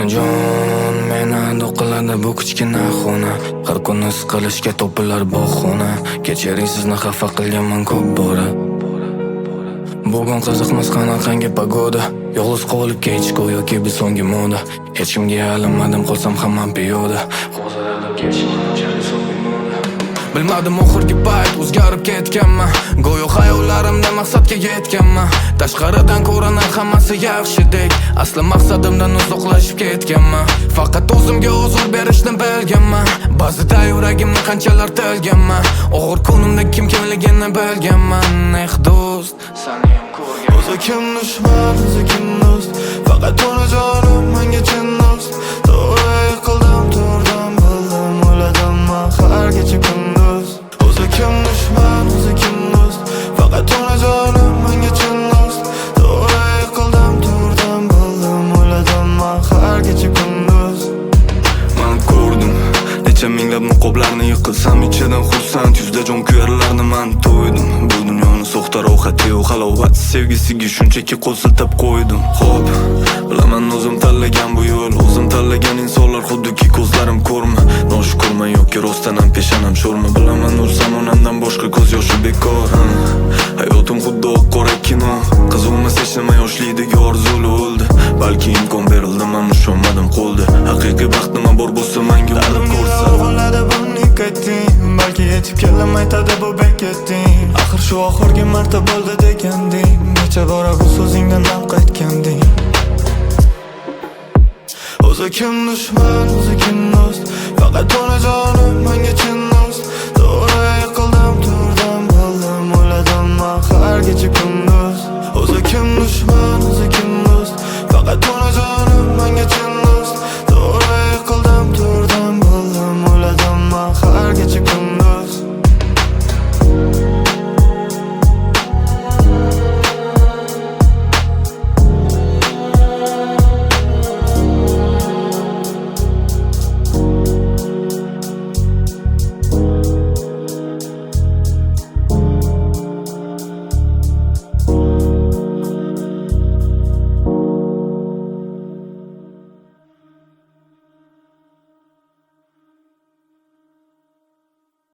Onajon, meni do'qiladi bu kichkina xona. Har kuni siqilishga topilar bahona. Kechiring, sizni xafa qilganman ko'p bora. Bugun qiziqmas qanaqangi pagoda. Yolg'iz qolib kechko yoki bir so'nggi moda. Hech kimga yalinmadim, qolsam hamma piyoda. Hozirlab ketishim unchalik so'nggi moda. Bilmadim oxirgi payt o'zgarib ketganman. Go'yo xayollarimda maqsadga yetganman. Tashqaridan ko'rinar hammasi yaxshidek, asli maqsadimdan uzoqlashib ketganman. Faqat o'zimga huzur berishni bilganman. Ba'zida yuragimni qanchalar tilganman. Og'ir kunimda kimligini bilganman. Do'st, seni ham ko'rganman. O'zi kim dushman, o'zi kim do'st. Faqat onajonim menga chin do'st. To'g'ri yiqildim, turdim, bildim, o'yladim men har kecha kunduz. O'zi kim dushman, o'zi kim do'st. Faqat onajonim menga chin do'st. To'g'ri yiqildim, turdim, bildim, o'yladim men har kecha kunduz. Men ko'rdim necha minglab niqoblarni, yiqilsam ichidan xursand, yuzda jon kuyarlarni men to'ydim. Bu dunyoni soxta rohati yo'q, halovat sevgisiga shunchaki qo'l siltab qo'ydim. Xo'p, bilaman o'zim tanlagan bu yo'l, o'zim tanlagan insonlar xuddiki ko'zlarim ko'rma. Noshukurman yoki rostdan ham peshanam sho'rma. Bilaman o'lsam onamdan boshqa ko'z yoshi bekor. Hayotim xuddi oq-qora kino, qiziqmas hech nima yoshlikdagi orzuli o'ldi. Balki imkon berildi, men ishonmadim qo'lda. Haqiqiy baxt nima bor bo'lsa menga o'ylab ko'rsat. Balki yetib kelim aytadi bu bekatding. Axir shu oxirgi marta bo'ldi deganding. Necha bora bu so'zingdan ham qaytganding. O'zi kim dushman, o'zi kim do'st. Faqat onajonim menga chin